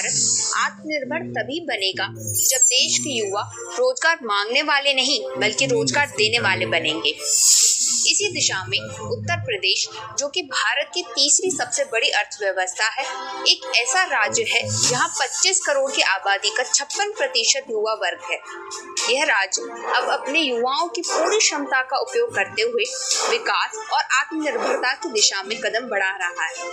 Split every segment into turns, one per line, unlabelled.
भारत आत्मनिर्भर तभी बनेगा जब देश के युवा रोजगार मांगने वाले नहीं बल्कि रोजगार देने वाले बनेंगे। इसी दिशा में उत्तर प्रदेश, जो कि भारत की तीसरी सबसे बड़ी अर्थव्यवस्था है, एक ऐसा राज्य है जहां 25 करोड़ की आबादी का 56% युवा वर्ग है। यह राज्य अब अपने युवाओं की पूरी क्षमता का उपयोग करते हुए विकास और आत्मनिर्भरता की दिशा में कदम बढ़ा रहा है।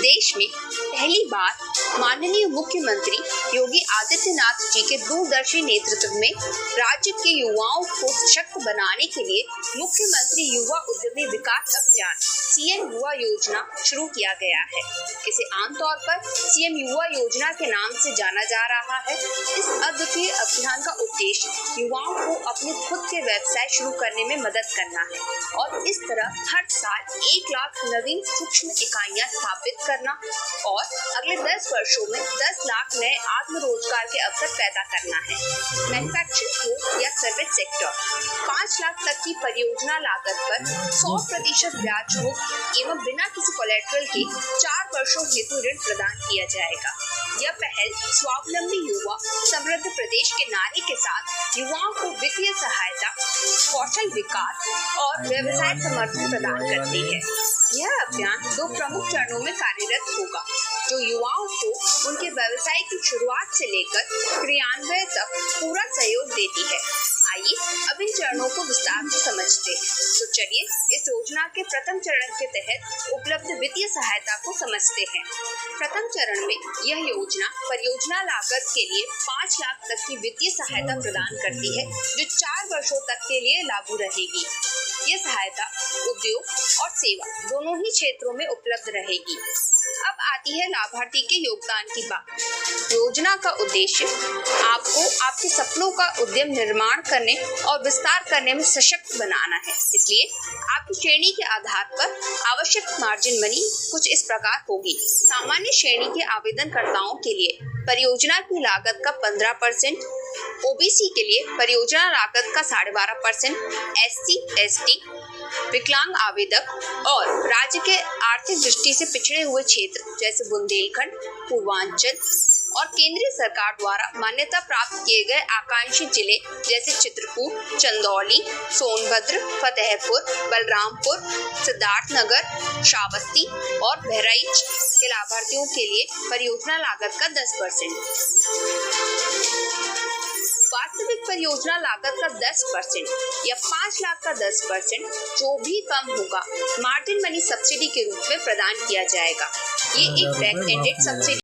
देश में पहली बार माननीय मुख्यमंत्री योगी आदित्यनाथ जी के दूरदर्शी नेतृत्व में राज्य के युवाओं को सशक्त बनाने के लिए मुख्यमंत्री युवा उद्यमी विकास अभियान सीएम युवा योजना शुरू किया गया है। इसे आमतौर पर सीएम युवा योजना के नाम से जाना जा रहा है। इस अद्वितीय अभियान का उद्देश्य युवाओं को अपने खुद के व्यवसाय शुरू करने में मदद करना है और इस तरह हर साल 1 लाख नवीन सूक्ष्म इकाइयां स्थापित करना और अगले 10 वर्षों में 10 लाख नए आत्मरोजगार के अवसर पैदा करना है। मैन्युफैक्चरिंग हो या सर्विस सेक्टर, 5 लाख तक की परियोजना लागत पर 100% ब्याज मुक्त एवं बिना किसी कोलेटरल के 4 वर्षों हेतु ऋण प्रदान किया जाएगा। यह पहल स्वावलंबी युवा समृद्ध प्रदेश के नारे के साथ युवाओं को वित्तीय सहायता, कौशल विकास और व्यवसाय समर्थन प्रदान करती है। यह अभियान 2 प्रमुख चरणों में कार्यरत होगा, जो युवाओं को उनके व्यवसाय की शुरुआत से लेकर क्रियान्वयन तक पूरा सहयोग देती है। आइए अब इन चरणों को विस्तार से समझते हैं। तो चलिए इस योजना के प्रथम चरण के तहत उपलब्ध वित्तीय सहायता को समझते हैं। प्रथम चरण में यह योजना परियोजना लागत के लिए 5 लाख तक की वित्तीय सहायता प्रदान करती है, जो 4 वर्षों तक के लिए लागू रहेगी। यह सहायता उद्योग और सेवा दोनों ही क्षेत्रों में उपलब्ध रहेगी। अब आती है लाभार्थी के योगदान की बात। योजना का उद्देश्य आपको आपके सपनों का उद्यम निर्माण करने और विस्तार करने में सशक्त बनाना है। इसलिए आपकी श्रेणी के आधार पर आवश्यक मार्जिन मनी कुछ इस प्रकार होगी। सामान्य श्रेणी के आवेदनकर्ताओं के लिए परियोजना की लागत का 15%, ओबीसी के लिए परियोजना लागत का 12.5%, एससी, एसटी, विकलांग आवेदक और राज्य के आर्थिक दृष्टि से पिछड़े हुए क्षेत्र जैसे बुंदेलखंड, पूर्वांचल और केंद्रीय सरकार द्वारा मान्यता प्राप्त किए गए आकांक्षी जिले जैसे चित्रकूट, चंदौली, सोनभद्र, फतेहपुर, बलरामपुर, सिद्धार्थनगर, श्रावस्ती और बहराइच के लाभार्थियों के लिए परियोजना लागत का 10%। वास्तविक परियोजना लागत का 10% या 5 लाख का 10%, जो भी कम होगा, मार्जिन मनी सब्सिडी के रूप में प्रदान किया जाएगा। ये एक बैक एंडेड सब्सिडी